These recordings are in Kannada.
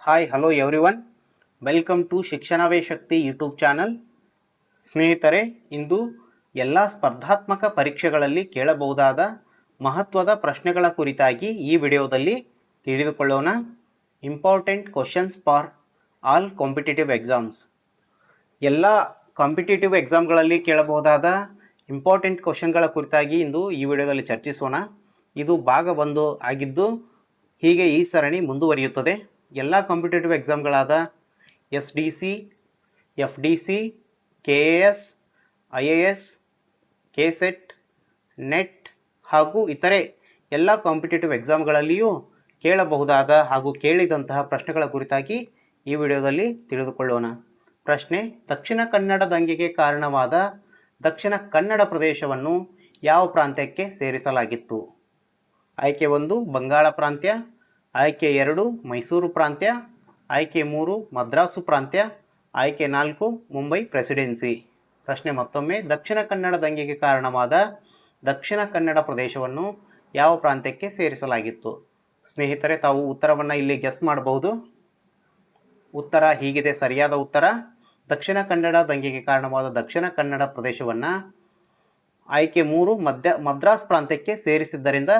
Hi hello everyone, welcome to Shikshanave Shakti YouTube channel. ಸ್ನೇಹಿತರೆ, ಇಂದು ಎಲ್ಲ ಸ್ಪರ್ಧಾತ್ಮಕ ಪರೀಕ್ಷೆಗಳಲ್ಲಿ ಕೇಳಬಹುದಾದ ಮಹತ್ವದ ಪ್ರಶ್ನೆಗಳ ಕುರಿತಾಗಿ ಈ ವಿಡಿಯೋದಲ್ಲಿ ತಿಳಿದುಕೊಳ್ಳೋಣ. Important questions for all competitive exams. ಎಲ್ಲ ಕಾಂಪಿಟೇಟಿವ್ ಎಕ್ಸಾಮ್ಗಳಲ್ಲಿ ಕೇಳಬಹುದಾದ ಇಂಪಾರ್ಟೆಂಟ್ ಕ್ವಶನ್ಗಳ ಕುರಿತಾಗಿ ಇಂದು ಈ ವಿಡಿಯೋದಲ್ಲಿ ಚರ್ಚಿಸೋಣ. ಇದು ಭಾಗ 1 ಆಗಿದ್ದು ಹೀಗೆ ಈ ಸರಣಿ ಮುಂದುವರಿಯುತ್ತದೆ. ಎಲ್ಲ ಕಾಂಪಿಟೇಟಿವ್ ಎಕ್ಸಾಮ್ಗಳಾದ SDC, FDC, KAS, IAS, KSET, NET ಹಾಗೂ ಇತರೆ ಎಲ್ಲ ಕಾಂಪಿಟೇಟಿವ್ ಎಕ್ಸಾಮ್ಗಳಲ್ಲಿಯೂ ಕೇಳಬಹುದಾದ ಹಾಗೂ ಕೇಳಿದಂತಹ ಪ್ರಶ್ನೆಗಳ ಕುರಿತಾಗಿ ಈ ವಿಡಿಯೋದಲ್ಲಿ ತಿಳಿದುಕೊಳ್ಳೋಣ. ಪ್ರಶ್ನೆ: ದಕ್ಷಿಣ ಕನ್ನಡ ದಂಗೆಗೆ ಕಾರಣವಾದ ದಕ್ಷಿಣ ಕನ್ನಡ ಪ್ರದೇಶವನ್ನು ಯಾವ ಪ್ರಾಂತ್ಯಕ್ಕೆ ಸೇರಿಸಲಾಗಿತ್ತು? ಆಯ್ಕೆ 1 ಬಂಗಾಳ ಪ್ರಾಂತ್ಯ, ಆಯ್ಕೆ 2 ಮೈಸೂರು ಪ್ರಾಂತ್ಯ, ಆಯ್ಕೆ 3 ಮದ್ರಾಸು ಪ್ರಾಂತ್ಯ, ಆಯ್ಕೆ 4 ಮುಂಬೈ ಪ್ರೆಸಿಡೆನ್ಸಿ. ಪ್ರಶ್ನೆ ಮತ್ತೊಮ್ಮೆ: ದಕ್ಷಿಣ ಕನ್ನಡ ದಂಗೆಗೆ ಕಾರಣವಾದ ದಕ್ಷಿಣ ಕನ್ನಡ ಪ್ರದೇಶವನ್ನು ಯಾವ ಪ್ರಾಂತ್ಯಕ್ಕೆ ಸೇರಿಸಲಾಗಿತ್ತು? ಸ್ನೇಹಿತರೆ, ತಾವು ಉತ್ತರವನ್ನು ಇಲ್ಲಿ ಗೆಸ್ ಮಾಡಬಹುದು. ಉತ್ತರ ಹೀಗಿದೆ. ಸರಿಯಾದ ಉತ್ತರ ದಕ್ಷಿಣ ಕನ್ನಡ ದಂಗೆಗೆ ಕಾರಣವಾದ ದಕ್ಷಿಣ ಕನ್ನಡ ಪ್ರದೇಶವನ್ನು ಆಯ್ಕೆ 3 ಮದ್ರಾಸ್ ಪ್ರಾಂತ್ಯಕ್ಕೆ ಸೇರಿಸಿದ್ದರಿಂದ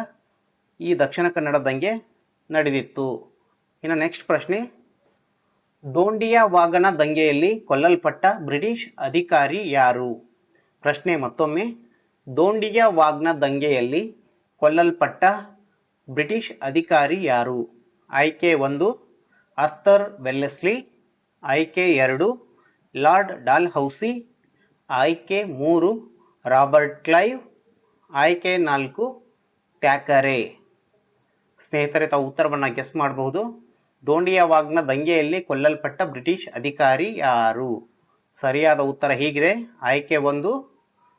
ಈ ದಕ್ಷಿಣ ಕನ್ನಡ ದಂಗೆ ನಡೆದಿತ್ತು. ಇನ್ನು ನೆಕ್ಸ್ಟ್ ಪ್ರಶ್ನೆ: ದೋಂಡಿಯ ವಾಗಣ ದಂಗೆಯಲ್ಲಿ ಕೊಲ್ಲಲ್ಪಟ್ಟ ಬ್ರಿಟಿಷ್ ಅಧಿಕಾರಿ ಯಾರು? ಪ್ರಶ್ನೆ ಮತ್ತೊಮ್ಮೆ: ದೋಂಡಿಯ ವಾಗ್ನ ದಂಗೆಯಲ್ಲಿ ಕೊಲ್ಲಲ್ಪಟ್ಟ ಬ್ರಿಟಿಷ್ ಅಧಿಕಾರಿ ಯಾರು? ಆಯ್ಕೆ 1 ಆರ್ಥರ್ ವೆಲ್ಲೆಸ್ಲಿ, ಆಯ್ಕೆ 2 ಲಾರ್ಡ್ ಡಾಲ್ಹೌಸಿ, ಆಯ್ಕೆ 3 ರಾಬರ್ಟ್ ಕ್ಲೈವ್, ಆಯ್ಕೆ 4 ಥ್ಯಾಕರೆ. ಸ್ನೇಹಿತರೆ, ತಾವು ಉತ್ತರವನ್ನು ಗೆಸ್ ಮಾಡಬಹುದು. ದೋಂಡಿಯ ವಾಗ್ನ ದಂಗೆಯಲ್ಲಿ ಕೊಲ್ಲಲ್ಪಟ್ಟ ಬ್ರಿಟಿಷ್ ಅಧಿಕಾರಿ ಯಾರು? ಸರಿಯಾದ ಉತ್ತರ ಹೀಗಿದೆ. ಆಯ್ಕೆ 1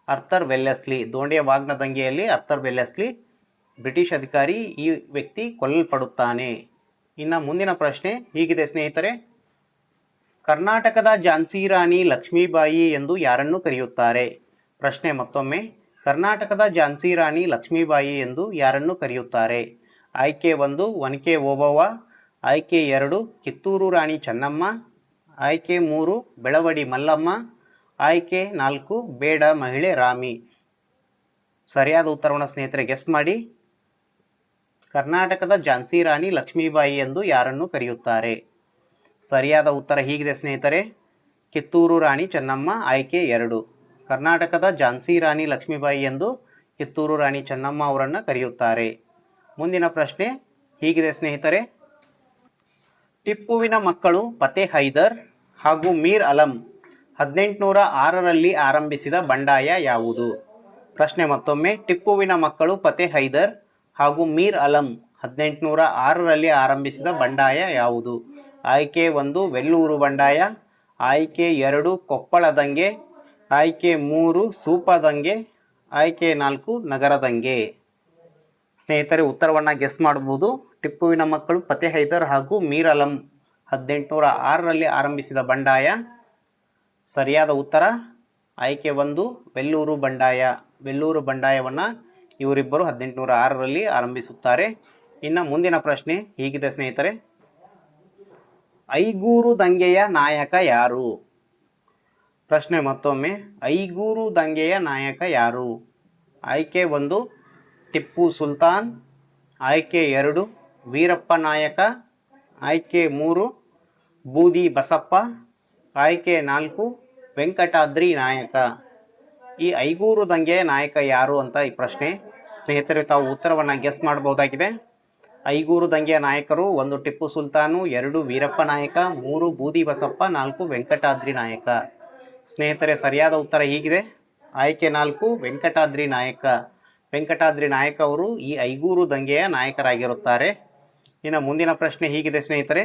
ಆರ್ಥರ್ ವೆಲ್ಲೆಸ್ಲಿ. ದೋಂಡಿಯ ವಾಗ್ನ ದಂಗೆಯಲ್ಲಿ ಆರ್ಥರ್ ವೆಲ್ಲೆಸ್ಲಿ ಬ್ರಿಟಿಷ್ ಅಧಿಕಾರಿ, ಈ ವ್ಯಕ್ತಿ ಕೊಲ್ಲಲ್ಪಡುತ್ತಾನೆ. ಇನ್ನು ಮುಂದಿನ ಪ್ರಶ್ನೆ ಹೀಗಿದೆ ಸ್ನೇಹಿತರೆ: ಕರ್ನಾಟಕದ ಝಾನ್ಸಿ ರಾಣಿ ಲಕ್ಷ್ಮೀಬಾಯಿ ಎಂದು ಯಾರನ್ನು ಕರೆಯುತ್ತಾರೆ? ಪ್ರಶ್ನೆ ಮತ್ತೊಮ್ಮೆ: ಕರ್ನಾಟಕದ ಝಾನ್ಸಿ ರಾಣಿ ಲಕ್ಷ್ಮೀಬಾಯಿ ಎಂದು ಯಾರನ್ನು ಕರೆಯುತ್ತಾರೆ? ಆಯ್ಕೆ 1 ಒನಕೆ ಓಬವ್ವ, ಆಯ್ಕೆ 2 ಕಿತ್ತೂರು ರಾಣಿ ಚೆನ್ನಮ್ಮ, ಆಯ್ಕೆ 3 ಬೆಳವಡಿ ಮಲ್ಲಮ್ಮ, ಆಯ್ಕೆ 4 ಬೇಡ ಮಹಿಳೆ ರಾಮಿ. ಸರಿಯಾದ ಉತ್ತರವನ್ನು ಸ್ನೇಹಿತರೆ ಗೆಸ್ ಮಾಡಿ. ಕರ್ನಾಟಕದ ಝಾನ್ಸಿ ರಾಣಿ ಲಕ್ಷ್ಮೀಬಾಯಿ ಎಂದು ಯಾರನ್ನು ಕರೆಯುತ್ತಾರೆ? ಸರಿಯಾದ ಉತ್ತರ ಹೀಗಿದೆ ಸ್ನೇಹಿತರೆ: ಕಿತ್ತೂರು ರಾಣಿ ಚೆನ್ನಮ್ಮ. ಆಯ್ಕೆ 2 ಕರ್ನಾಟಕದ ಝಾನ್ಸಿ ರಾಣಿ ಲಕ್ಷ್ಮೀಬಾಯಿ ಎಂದು ಕಿತ್ತೂರು ರಾಣಿ ಚೆನ್ನಮ್ಮ ಅವರನ್ನು ಕರೆಯುತ್ತಾರೆ. ಮುಂದಿನ ಪ್ರಶ್ನೆ ಹೀಗಿದೆ ಸ್ನೇಹಿತರೆ: ಟಿಪ್ಪುವಿನ ಮಕ್ಕಳು ಫತೇ ಹೈದರ್ ಹಾಗೂ ಮೀರ್ ಅಲಂ 1806ರಲ್ಲಿ ಆರಂಭಿಸಿದ ಬಂಡಾಯ ಯಾವುದು? ಪ್ರಶ್ನೆ ಮತ್ತೊಮ್ಮೆ: ಟಿಪ್ಪುವಿನ ಮಕ್ಕಳು ಫತೇ ಹೈದರ್ ಹಾಗೂ ಮೀರ್ ಅಲಂ 1806ರಲ್ಲಿ ಆರಂಭಿಸಿದ ಬಂಡಾಯ ಯಾವುದು? ಆಯ್ಕೆ 1 ವೆಲ್ಲೂರು ಬಂಡಾಯ, ಆಯ್ಕೆ 2 ಕೊಪ್ಪಳ ದಂಗೆ, ಆಯ್ಕೆ 3 ಸೂಪ ದಂಗೆ, ಆಯ್ಕೆ 4 ನಗರ ದಂಗೆ. ಸ್ನೇಹಿತರೆ, ಉತ್ತರವನ್ನು ಗೆಸ್ ಮಾಡಬಹುದು. ಟಿಪ್ಪುವಿನ ಮಕ್ಕಳು ಫತೇ ಹೈದರ್ ಹಾಗೂ ಮೀರ್ ಅಲಂ 1806ರಲ್ಲಿ ಆರಂಭಿಸಿದ ಬಂಡಾಯ. ಸರಿಯಾದ ಉತ್ತರ ಆಯ್ಕೆ 1 ವೆಲ್ಲೂರು ಬಂಡಾಯ. ವೆಲ್ಲೂರು ಬಂಡಾಯವನ್ನು ಇವರಿಬ್ಬರು 1806ರಲ್ಲಿ ಆರಂಭಿಸುತ್ತಾರೆ. ಇನ್ನು ಮುಂದಿನ ಪ್ರಶ್ನೆ ಹೀಗಿದೆ ಸ್ನೇಹಿತರೆ: ಐಗೂರು ದಂಗೆಯ ನಾಯಕ ಯಾರು? ಪ್ರಶ್ನೆ ಮತ್ತೊಮ್ಮೆ: ಐಗೂರು ದಂಗೆಯ ನಾಯಕ ಯಾರು? ಆಯ್ಕೆ 1 ಟಿಪ್ಪು ಸುಲ್ತಾನ್, ಆಯ್ಕೆ 2 ವೀರಪ್ಪ ನಾಯಕ, ಆಯ್ಕೆ 3 ಬೂದಿ ಬಸಪ್ಪ, ಆಯ್ಕೆ 4 ವೆಂಕಟಾದ್ರಿ ನಾಯಕ. ಈ ಐಗೂರು ದಂಗೆಯ ನಾಯಕ ಯಾರು ಅಂತ ಈ ಪ್ರಶ್ನೆ. ಸ್ನೇಹಿತರೆ, ತಾವು ಉತ್ತರವನ್ನು ಗೆಸ್ ಮಾಡಬಹುದಾಗಿದೆ. ಐಗೂರು ದಂಗೆಯ ನಾಯಕರು 1 ಟಿಪ್ಪು ಸುಲ್ತಾನು, 2 ವೀರಪ್ಪ ನಾಯಕ, 3 ಬೂದಿ ಬಸಪ್ಪ, 4 ವೆಂಕಟಾದ್ರಿ ನಾಯಕ. ಸ್ನೇಹಿತರೆ, ಸರಿಯಾದ ಉತ್ತರ ಹೀಗಿದೆ. ಆಯ್ಕೆ 4 ವೆಂಕಟಾದ್ರಿ ನಾಯಕ. ವೆಂಕಟಾದ್ರಿ ನಾಯಕ ಅವರು ಈ ಐಗೂರು ದಂಗೆಯ ನಾಯಕರಾಗಿರುತ್ತಾರೆ. ಇನ್ನು ಮುಂದಿನ ಪ್ರಶ್ನೆ ಹೀಗಿದೆ ಸ್ನೇಹಿತರೆ: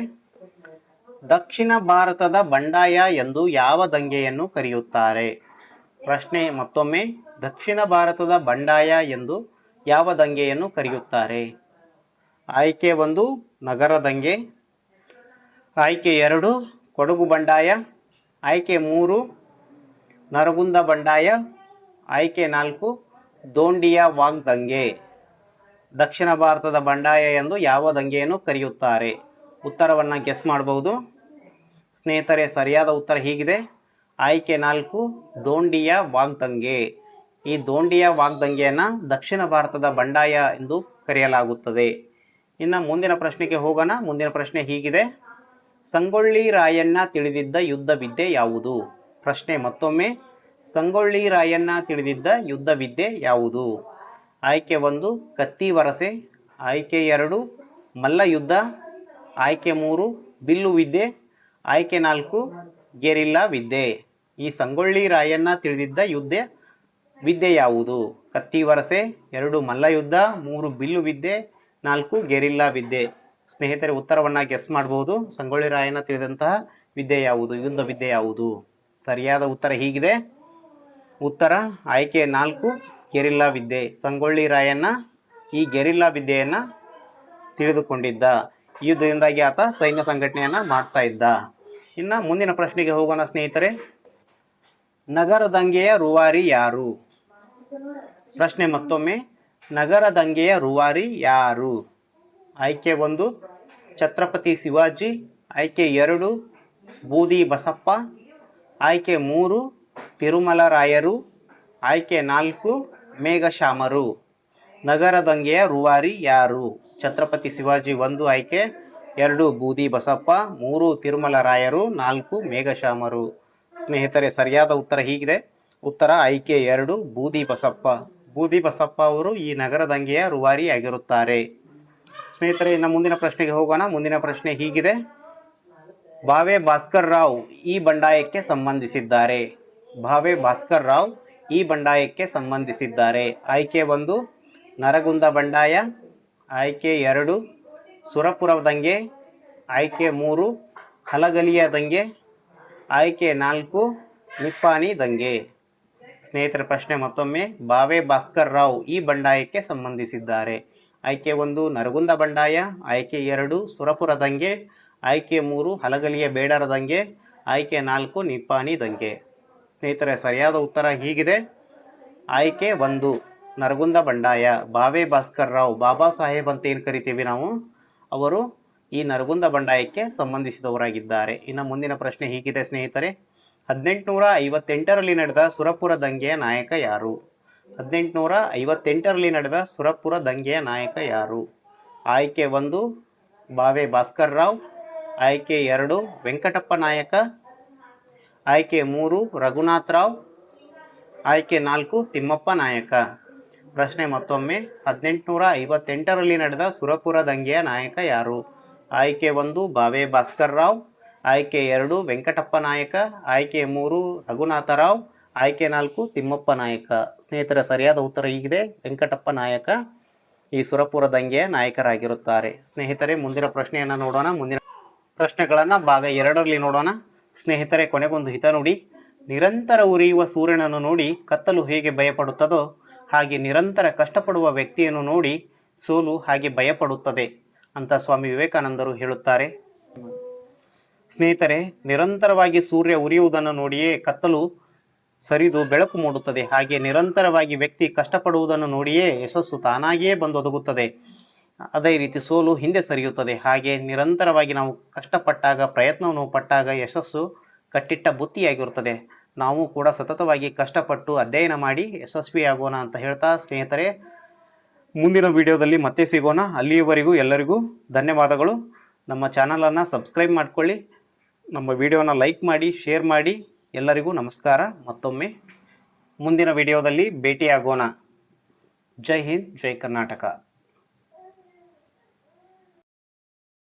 ದಕ್ಷಿಣ ಭಾರತದ ಬಂಡಾಯ ಎಂದು ಯಾವ ದಂಗೆಯನ್ನು ಕರೆಯುತ್ತಾರೆ? ಪ್ರಶ್ನೆ ಮತ್ತೊಮ್ಮೆ: ದಕ್ಷಿಣ ಭಾರತದ ಬಂಡಾಯ ಎಂದು ಯಾವ ದಂಗೆಯನ್ನು ಕರೆಯುತ್ತಾರೆ? ಆಯ್ಕೆ 1 ನಗರ ದಂಗೆ, ಆಯ್ಕೆ 2 ಕೊಡಗು ಬಂಡಾಯ, ಆಯ್ಕೆ 3 ನರಗುಂದ ಬಂಡಾಯ, ಆಯ್ಕೆ 4 ದೋಂಡಿಯ ವಾಗ್ ದಂಗೆ. ದಕ್ಷಿಣ ಭಾರತದ ಬಂಡಾಯ ಎಂದು ಯಾವ ದಂಗೆಯನ್ನು ಕರೆಯುತ್ತಾರೆ? ಉತ್ತರವನ್ನು ಗೆಸ್ ಮಾಡಬಹುದು. ಸ್ನೇಹಿತರೆ, ಸರಿಯಾದ ಉತ್ತರ ಹೀಗಿದೆ. ಆಯ್ಕೆ 4 ದೋಂಡಿಯ ವಾಗ್ದಂಗೆ. ಈ ದೋಂಡಿಯ ವಾಗ್ದಂಗೆಯನ್ನು ದಕ್ಷಿಣ ಭಾರತದ ಬಂಡಾಯ ಎಂದು ಕರೆಯಲಾಗುತ್ತದೆ. ಇನ್ನು ಮುಂದಿನ ಪ್ರಶ್ನೆಗೆ ಹೋಗೋಣ. ಮುಂದಿನ ಪ್ರಶ್ನೆ ಹೀಗಿದೆ. ಸಂಗೊಳ್ಳಿ ರಾಯಣ್ಣ ತಿಳಿದಿದ್ದ ಯುದ್ಧ ವಿದ್ಯೆ ಯಾವುದು? ಪ್ರಶ್ನೆ ಮತ್ತೊಮ್ಮೆ, ಸಂಗೊಳ್ಳಿ ರಾಯಣ್ಣ ತಿಳಿದಿದ್ದ ಯುದ್ಧ ವಿದ್ಯೆ ಯಾವುದು? ಆಯ್ಕೆ 1 ಕತ್ತಿ ವರಸೆ, ಆಯ್ಕೆ 2 ಮಲ್ಲ ಯುದ್ಧ, ಆಯ್ಕೆ 3 ಬಿಲ್ಲು ವಿದ್ಯೆ, ಆಯ್ಕೆ 4 ಗೆರಿಲ್ಲಾ ವಿದ್ಯೆ. ಈ ಸಂಗೊಳ್ಳಿ ರಾಯಣ್ಣ ತಿಳಿದಿದ್ದ ವಿದ್ಯೆ ಯಾವುದು? ಕತ್ತಿ ವರಸೆ, 2 ಮಲ್ಲ ಯುದ್ಧ, 3 ಬಿಲ್ಲು ವಿದ್ಯೆ, 4 ಗೆರಿಲ್ಲಾ ವಿದ್ಯೆ. ಸ್ನೇಹಿತರೆ, ಉತ್ತರವನ್ನು ಗೆಸ್ ಮಾಡಬಹುದು. ಸಂಗೊಳ್ಳಿ ರಾಯಣ್ಣ ತಿಳಿದಂತಹ ವಿದ್ಯೆ ಯಾವುದು? ಯುದ್ಧ ವಿದ್ಯೆ ಯಾವುದು? ಸರಿಯಾದ ಉತ್ತರ ಹೀಗಿದೆ. ಉತ್ತರ ಆಯ್ಕೆ 4 ಗೆರಿಲ್ಲಾ ವಿದ್ಯೆ. ಸಂಗೊಳ್ಳಿ ರಾಯಣ್ಣ ಈ ಗೆರಿಲ್ಲಾ ವಿದ್ಯೆಯನ್ನು ತಿಳಿದುಕೊಂಡಿದ್ದ. ಈ ಯುದ್ಧದಿಂದಾಗಿ ಆತ ಸೈನ್ಯ ಸಂಘಟನೆಯನ್ನು ಮಾಡ್ತಾ ಇದ್ದ. ಇನ್ನು ಮುಂದಿನ ಪ್ರಶ್ನೆಗೆ ಹೋಗೋಣ ಸ್ನೇಹಿತರೆ. ನಗರ ದಂಗೆಯ ರೂವಾರಿ ಯಾರು? ಪ್ರಶ್ನೆ ಮತ್ತೊಮ್ಮೆ, ನಗರ ದಂಗೆಯ ರೂವಾರಿ ಯಾರು? ಆಯ್ಕೆ 1 ಛತ್ರಪತಿ ಶಿವಾಜಿ, ಆಯ್ಕೆ 2 ಬೂದಿ ಬಸಪ್ಪ, ಆಯ್ಕೆ 3 ತಿರುಮಲ ರಾಯರು, ಆಯ್ಕೆ 4 ಮೇಘಶ್ಯಾಮರು. ನಗರ ದಂಗೆಯ ರೂವಾರಿ ಯಾರು? ಛತ್ರಪತಿ ಶಿವಾಜಿ 1 ಆಯ್ಕೆ, 2 ಬೂದಿ ಬಸಪ್ಪ, 3 ತಿರುಮಲ ರಾಯರು, 4 ಮೇಘಶ್ಯಾಮರು. ಸ್ನೇಹಿತರೆ, ಸರಿಯಾದ ಉತ್ತರ ಹೀಗಿದೆ. ಉತ್ತರ ಆಯ್ಕೆ 2 ಬೂದಿ ಬಸಪ್ಪ. ಬೂದಿ ಬಸಪ್ಪ ಅವರು ಈ ನಗರ ದಂಗೆಯ ರೂವಾರಿ ಆಗಿರುತ್ತಾರೆ. ಸ್ನೇಹಿತರೆ, ಇನ್ನು ಮುಂದಿನ ಪ್ರಶ್ನೆಗೆ ಹೋಗೋಣ. ಮುಂದಿನ ಪ್ರಶ್ನೆ ಹೀಗಿದೆ. ಭಾವೆ ಭಾಸ್ಕರ್ ರಾವ್ ಈ ಬಂಡಾಯಕ್ಕೆ ಸಂಬಂಧಿಸಿದ್ದಾರೆ. ಭಾವೆ ಭಾಸ್ಕರ್ ರಾವ್ ಈ ಬಂಡಾಯಕ್ಕೆ ಸಂಬಂಧಿಸಿದ್ದಾರೆ. ಆಯ್ಕೆ 1 ನರಗುಂದ ಬಂಡಾಯ, ಆಯ್ಕೆ 2 ಸುರಪುರ ದಂಗೆ, ಆಯ್ಕೆ 3 ಹಲಗಲಿಯ ದಂಗೆ, ಆಯ್ಕೆ 4 ನಿಪ್ಪಾಣಿ ದಂಗೆ. ಸ್ನೇಹಿತರ, ಪ್ರಶ್ನೆ ಮತ್ತೊಮ್ಮೆ, ಭಾವೆ ಭಾಸ್ಕರ್ ರಾವ್ ಈ ಬಂಡಾಯಕ್ಕೆ ಸಂಬಂಧಿಸಿದ್ದಾರೆ. ಆಯ್ಕೆ 1 ನರಗುಂದ ಬಂಡಾಯ, ಆಯ್ಕೆ 2 ಸುರಪುರ ದಂಗೆ, ಆಯ್ಕೆ 3 ಹಲಗಲಿಯ ಬೇಡರ ದಂಗೆ, ಆಯ್ಕೆ 4 ನಿಪ್ಪಾಣಿ ದಂಗೆ. ಸ್ನೇಹಿತರೆ, ಸರಿಯಾದ ಉತ್ತರ ಹೀಗಿದೆ. ಆಯ್ಕೆ 1 ನರಗುಂದ ಬಂಡಾಯ. ಭಾವೆ ಭಾಸ್ಕರ್ ರಾವ್, ಬಾಬಾ ಸಾಹೇಬ್ ಅಂತ ಏನು ಕರಿತೀವಿ ನಾವು, ಅವರು ಈ ನರಗುಂದ ಬಂಡಾಯಕ್ಕೆ ಸಂಬಂಧಿಸಿದವರಾಗಿದ್ದಾರೆ. ಇನ್ನು ಮುಂದಿನ ಪ್ರಶ್ನೆ ಹೀಗಿದೆ ಸ್ನೇಹಿತರೆ. 1858ರಲ್ಲಿ ನಡೆದ ಸುರಪುರ ದಂಗೆಯ ನಾಯಕ ಯಾರು? 1858ರಲ್ಲಿ ನಡೆದ ಸುರಪುರ ದಂಗೆಯ ನಾಯಕ ಯಾರು? ಆಯ್ಕೆ 1 ಭಾವೆ ಭಾಸ್ಕರ್ ರಾವ್, ಆಯ್ಕೆ 2 ವೆಂಕಟಪ್ಪ ನಾಯಕ, ಆಯ್ಕೆ 3 ರಘುನಾಥ್ ರಾವ್, ಆಯ್ಕೆ 4 ತಿಮ್ಮಪ್ಪ ನಾಯಕ. ಪ್ರಶ್ನೆ ಮತ್ತೊಮ್ಮೆ, 1858ರಲ್ಲಿ ನಡೆದ ಸುರಪುರ ದಂಗೆಯ ನಾಯಕ ಯಾರು? ಆಯ್ಕೆ 1 ಭಾವೆ ಭಾಸ್ಕರ್ ರಾವ್, ಆಯ್ಕೆ 2 ವೆಂಕಟಪ್ಪ ನಾಯಕ, ಆಯ್ಕೆ 3 ರಘುನಾಥ ರಾವ್, ಆಯ್ಕೆ 4 ತಿಮ್ಮಪ್ಪ ನಾಯಕ. ಸ್ನೇಹಿತರ, ಸರಿಯಾದ ಉತ್ತರ ಹೀಗಿದೆ. ವೆಂಕಟಪ್ಪ ನಾಯಕ ಈ ಸುರಪುರ ದಂಗೆಯ ನಾಯಕರಾಗಿರುತ್ತಾರೆ. ಸ್ನೇಹಿತರೆ, ಮುಂದಿನ ಪ್ರಶ್ನೆಯನ್ನು ನೋಡೋಣ. ಮುಂದಿನ ಪ್ರಶ್ನೆಗಳನ್ನು ಭಾಗ 2ರಲ್ಲಿ ನೋಡೋಣ. ಸ್ನೇಹಿತರೆ, ಕೊನೆಗೊಂದು ಹಿತ ನುಡಿ. ನಿರಂತರ ಉರಿಯುವ ಸೂರ್ಯನನ್ನು ನೋಡಿ ಕತ್ತಲು ಹೇಗೆ ಭಯಪಡುತ್ತದೋ ಹಾಗೆ ನಿರಂತರ ಕಷ್ಟಪಡುವ ವ್ಯಕ್ತಿಯನ್ನು ನೋಡಿ ಸೋಲು ಹಾಗೆ ಭಯಪಡುತ್ತದೆ ಅಂತ ಸ್ವಾಮಿ ವಿವೇಕಾನಂದರು ಹೇಳುತ್ತಾರೆ. ಸ್ನೇಹಿತರೆ, ನಿರಂತರವಾಗಿ ಸೂರ್ಯ ಉರಿಯುವುದನ್ನು ನೋಡಿಯೇ ಕತ್ತಲು ಸರಿದು ಬೆಳಕು ಮೂಡುತ್ತದೆ. ಹಾಗೆ ನಿರಂತರವಾಗಿ ವ್ಯಕ್ತಿ ಕಷ್ಟಪಡುವುದನ್ನು ನೋಡಿಯೇ ಯಶಸ್ಸು ತಾನಾಗಿಯೇ ಬಂದೊದಗುತ್ತದೆ. ಅದೇ ರೀತಿ ಸೋಲು ಹಿಂದೆ ಸರಿಯುತ್ತದೆ. ಹಾಗೆ ನಿರಂತರವಾಗಿ ನಾವು ಕಷ್ಟಪಟ್ಟಾಗ, ಪ್ರಯತ್ನವನ್ನು ಪಟ್ಟಾಗ ಯಶಸ್ಸು ಕಟ್ಟಿಟ್ಟ ಬುತ್ತಿಯಾಗಿರುತ್ತದೆ. ನಾವು ಕೂಡ ಸತತವಾಗಿ ಕಷ್ಟಪಟ್ಟು ಅಧ್ಯಯನ ಮಾಡಿ ಯಶಸ್ವಿಯಾಗೋಣ ಅಂತ ಹೇಳ್ತಾ ಸ್ನೇಹಿತರೆ, ಮುಂದಿನ ವಿಡಿಯೋದಲ್ಲಿ ಮತ್ತೆ ಸಿಗೋಣ. ಅಲ್ಲಿಯವರೆಗೂ ಎಲ್ಲರಿಗೂ ಧನ್ಯವಾದಗಳು. ನಮ್ಮ ಚಾನಲನ್ನು ಸಬ್ಸ್ಕ್ರೈಬ್ ಮಾಡಿಕೊಳ್ಳಿ, ನಮ್ಮ ವಿಡಿಯೋನ ಲೈಕ್ ಮಾಡಿ, ಶೇರ್ ಮಾಡಿ. ಎಲ್ಲರಿಗೂ ನಮಸ್ಕಾರ. ಮತ್ತೊಮ್ಮೆ ಮುಂದಿನ ವಿಡಿಯೋದಲ್ಲಿ ಭೇಟಿಯಾಗೋಣ. ಜೈ ಹಿಂದ್, ಜೈ ಕರ್ನಾಟಕ.